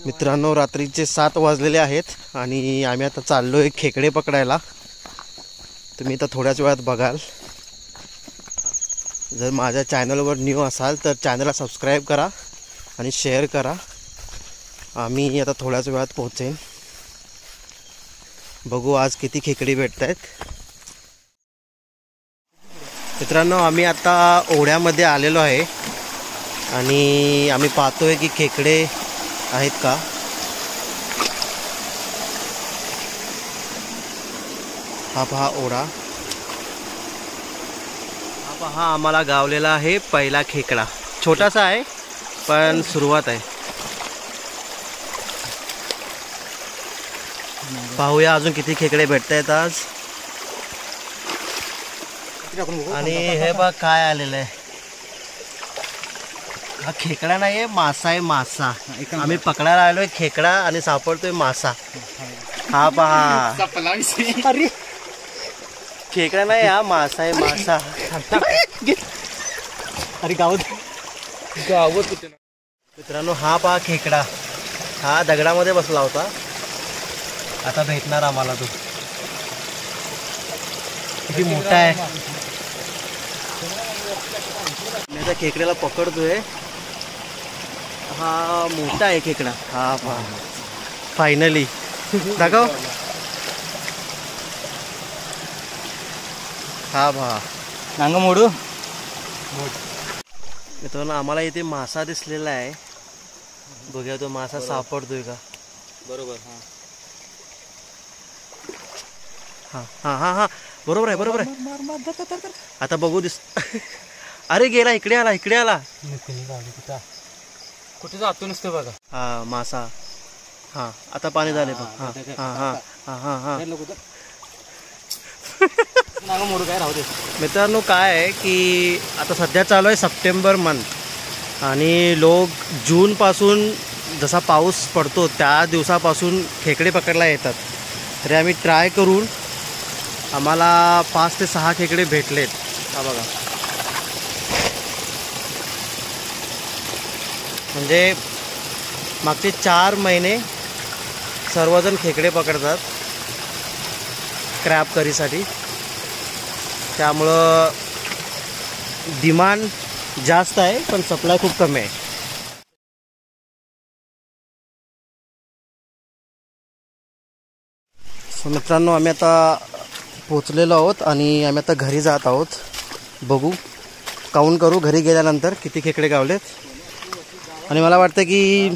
मित्रांनो, रात्रीचे 7 वाजलेले आहेत आणि आम्ही आता चाललोय खेकडे पकडायला. तुम्ही तर थोड्याच वेळात बघाल. जर माझ्या चॅनलवर न्यू असाल तर चॅनलला सबस्क्राईब करा आणि शेअर करा. आम्ही आता थोड्याच वेळात पोहोचेन. बघू आज किती खेकडे भेटत आहेत. मित्रांनो, आम्ही आता ओढ्यामध्ये आलेलो आहे आणि आम्ही पाहतोय की खेकडे आहेत का. हा पहा ओढा. हा पहा आम्हाला गावलेला आहे पहिला खेकडा. छोटासा आहे पण सुरुवात आहे. पाहूया अजून किती खेकडे भेटत आहेत आज. आणि हे बघ काय आलेलं आहे. हा खेकडा नाही आहे, मासा आहे. मासा आम्ही पकडायला आलोय खेकडा आणि सापडतोय मासा. हा पहा, अरे खेकडा नाही, हा मासा आहे. मासा. अरे गावत मित्रांनो, हा पहा खेकडा. हा दगडामध्ये बसला होता. आता भेटणार आम्हाला तो. किती मोठा आहे. मी त्या खेकड्याला पकडतोय. हा मोठा आहे खेकडा. हा पहा, फायनली दाखव. हा पहा, नांग मोडू. मित्रांनो, आम्हाला इथे मासा दिसलेला आहे. बघूया तो मासा सापडतोय का. बरोबर. हा हा हा हा बरोबर आहे, बरोबर आहे. आता बघू दिस. अरे गेला, इकडे आला, इकडे आला. कुठे जातो नसतो बघा. हा मासा. हा आता पाणी झाले बघ. हा हा हा हा हा हा मोडू काय राहू दे. मित्रांनो, काय आहे की आता सध्या चालू आहे सप्टेंबर मंथ आणि लोक जूनपासून जसा पाऊस पडतो त्या दिवसापासून खेकडे पकडायला येतात. तरी आम्ही ट्राय करून आम्हाला 5 ते 6 खेकडे भेटलेत. हा बघा, म्हणजे मागचे 4 महिने सर्वजण खेकडे पकडतात क्रॅब करीसाठी. त्यामुळं डिमांड जास्त आहे पण सप्लाय खूप कमी आहे. सो मित्रांनो, आम्ही आता पोचलेलो आहोत आणि आम्ही आता घरी जात आहोत. बघू, काउंट करू घरी गेल्यानंतर किती खेकडे गावलेत. आणि मला वाटतं की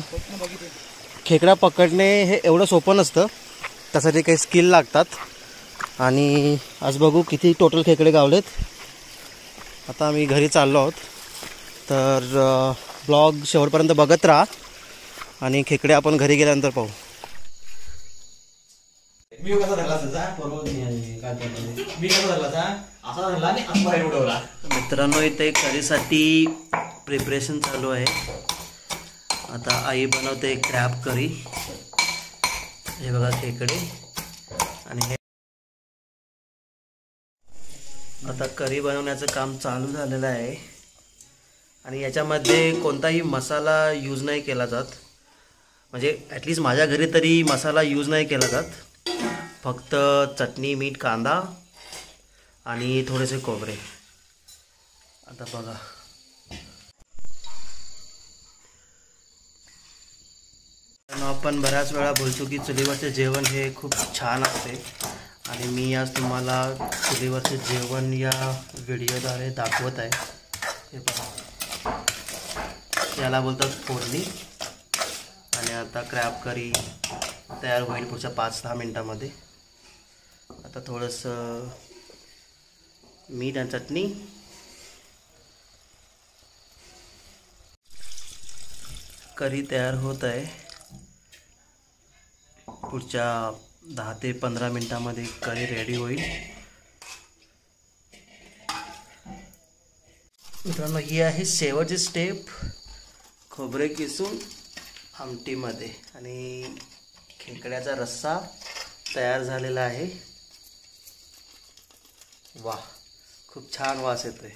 खेकडा पकडणे हे एवढं सोपं नसतं. त्यासाठी काही स्किल लागतात. आणि आज बघू किती टोटल खेकडे गावलेत. आता आम्ही घरी चाललो आहोत. तर ब्लॉग शेवटपर्यंत बघत राहा आणि खेकडे आपण घरी गेल्यानंतर पाहू. मित्रांनो, इथे करीसाठी प्रिपरेशन चालू आहे. आता आई बनवते क्रॅब करी. हे बघा खेकडे. आणि हे आता करी बनवण्याचं काम चालू झालेलं आहे. आणि याच्यामध्ये कोणताही मसाला यूज नाही केला जात. म्हणजे ॲटलिस्ट माझ्या घरी तरी मसाला यूज नाही केला जात. फक्त चटणी, मीठ, कांदा आणि थोडेसे खोबरे. आता बघा, आपण बऱ्याच वेळा बोलतो की चुलीवरचे जेवण हे खूप छान असते. आणि मी आज तुम्हाला चुलीवरचे जेवण या व्हिडिओद्वारे दाखवत आहे. हे बघा, याला बोलतात फोडणी. आणि आता क्रॅब करी तयार होईल पुढच्या 5-6 मिनटामध्ये. आता थोडंसं मीठ आणि चटणी. करी तयार होत आहे. पुढच्या 10 ते 15 मिनटामध्ये करी रेडी होईल. मित्रांनो, ही आहे शेवटची स्टेप. खोबरे किसून आमटीमध्ये. आणि खेकड्याचा रस्सा तयार झालेला आहे. वाह, खूप छान वास येतोय.